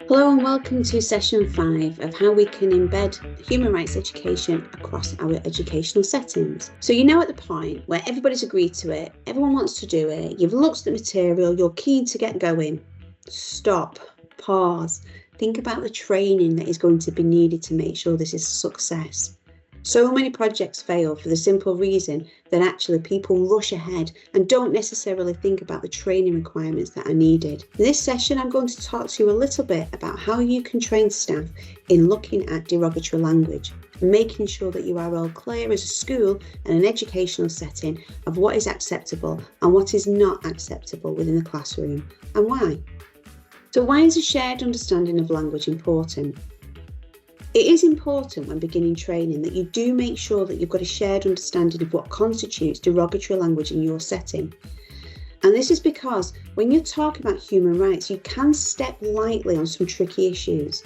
Hello and welcome to session 5 of how we can embed human rights education across our educational settings. So you're now at the point where everybody's agreed to it, everyone wants to do it, you've looked at the material, you're keen to get going. Stop, pause, think about the training that is going to be needed to make sure this is a success. So many projects fail for the simple reason that actually people rush ahead and don't necessarily think about the training requirements that are needed. In this session, I'm going to talk to you a little bit about how you can train staff in looking at derogatory language, making sure that you are all clear as a school and an educational setting of what is acceptable and what is not acceptable within the classroom, and why. So why is a shared understanding of language important? It is important when beginning training that you do make sure that you've got a shared understanding of what constitutes derogatory language in your setting. And this is because when you're talking about human rights, you can step lightly on some tricky issues.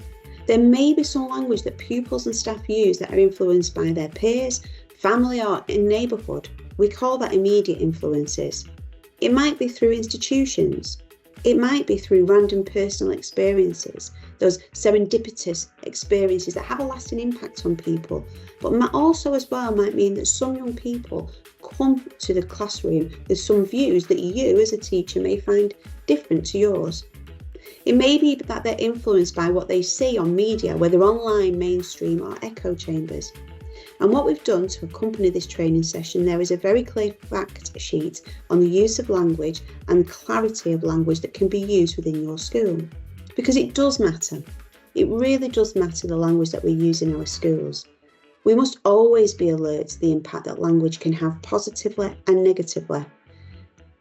There may be some language that pupils and staff use that are influenced by their peers, family, or in neighbourhood. We call that immediate influences. It might be through institutions. It might be through random personal experiences, those serendipitous experiences that have a lasting impact on people, but also as well might mean that some young people come to the classroom with some views that you as a teacher may find different to yours. It may be that they're influenced by what they see on media, whether online, mainstream or echo chambers. And what we've done to accompany this training session, there is a very clear fact sheet on the use of language and clarity of language that can be used within your school. Because it does matter. It really does matter the language that we use in our schools. We must always be alert to the impact that language can have positively and negatively.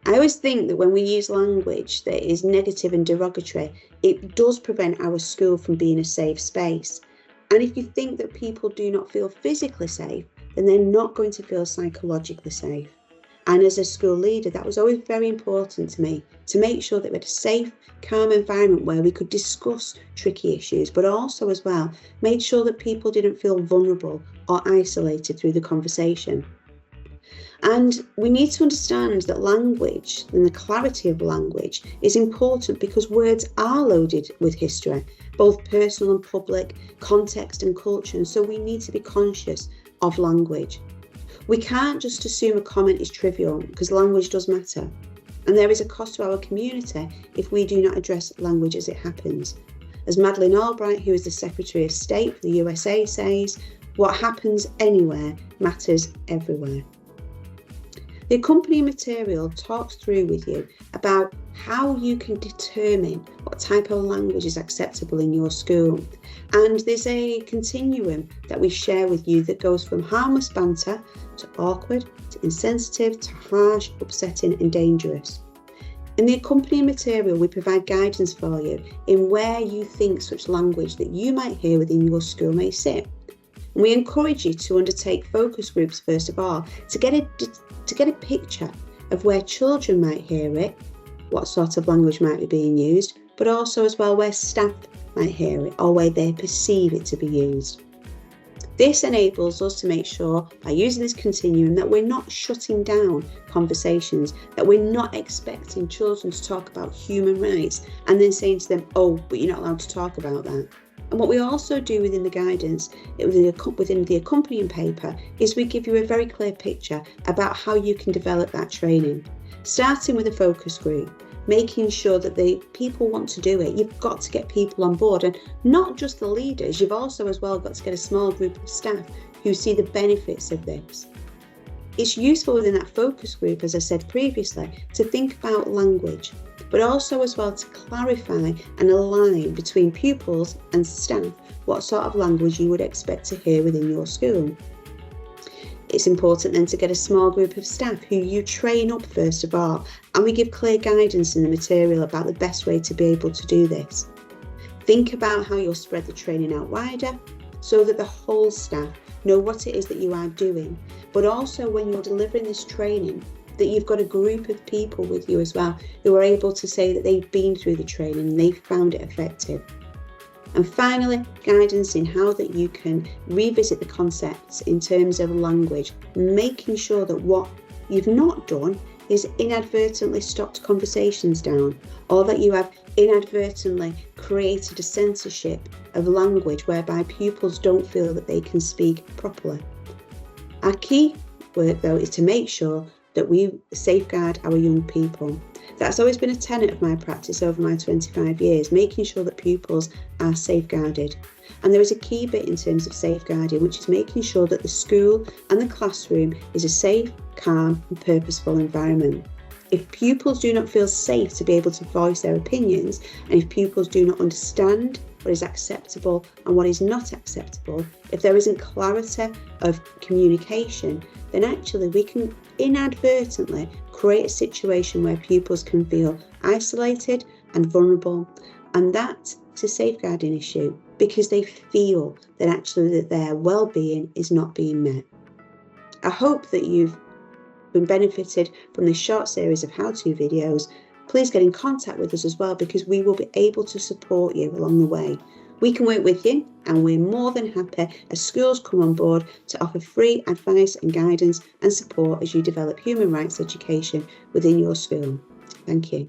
I always think that when we use language that is negative and derogatory, it does prevent our school from being a safe space. And if you think that people do not feel physically safe, then they're not going to feel psychologically safe. And as a school leader, that was always very important to me, to make sure that we had a safe, calm environment where we could discuss tricky issues, but also as well, made sure that people didn't feel vulnerable or isolated through the conversation. And we need to understand that language and the clarity of language is important because words are loaded with history, both personal and public, context and culture. And so we need to be conscious of language. We can't just assume a comment is trivial because language does matter. And there is a cost to our community if we do not address language as it happens. As Madeleine Albright, who is the Secretary of State for the USA, says, what happens anywhere matters everywhere. The accompanying material talks through with you about how you can determine what type of language is acceptable in your school. And there's a continuum that we share with you that goes from harmless banter to awkward, to insensitive, to harsh, upsetting and dangerous. In the accompanying material, we provide guidance for you in where you think such language that you might hear within your school may sit. And we encourage you to undertake focus groups first of all to get a picture of where children might hear it, what sort of language might be being used, but also as well where staff might hear it or where they perceive it to be used. This enables us to make sure by using this continuum that we're not shutting down conversations, that we're not expecting children to talk about human rights and then saying to them, oh, but you're not allowed to talk about that. And what we also do within the guidance, within the accompanying paper, is we give you a very clear picture about how you can develop that training. Starting with a focus group, making sure that the people want to do it. You've got to get people on board, and not just the leaders, you've also as well got to get a small group of staff who see the benefits of this. It's useful within that focus group, as I said previously, to think about language, but also as well to clarify and align between pupils and staff what sort of language you would expect to hear within your school. It's important then to get a small group of staff who you train up first of all, and we give clear guidance in the material about the best way to be able to do this. Think about how you'll spread the training out wider so that the whole staff know what it is that you are doing, but also when you're delivering this training, that you've got a group of people with you as well who are able to say that they've been through the training and they've found it effective. And finally, guidance in how that you can revisit the concepts in terms of language, making sure that what you've not done is inadvertently stopped conversations down, or that you have inadvertently created a censorship of language whereby pupils don't feel that they can speak properly. Our key work, though, is to make sure that we safeguard our young people. That's always been a tenet of my practice over my 25 years, making sure that pupils are safeguarded. And there is a key bit in terms of safeguarding, which is making sure that the school and the classroom is a safe, calm and purposeful environment. If pupils do not feel safe to be able to voice their opinions, and if pupils do not understand what is acceptable and what is not acceptable, if there isn't clarity of communication, then actually we can inadvertently create a situation where pupils can feel isolated and vulnerable, and that is a safeguarding issue because they feel that actually that their well-being is not being met. I hope that you've been benefited from this short series of how-to videos. Please get in contact with us as well, because we will be able to support you along the way. We can work with you, and we're more than happy as schools come on board to offer free advice and guidance and support as you develop human rights education within your school. Thank you.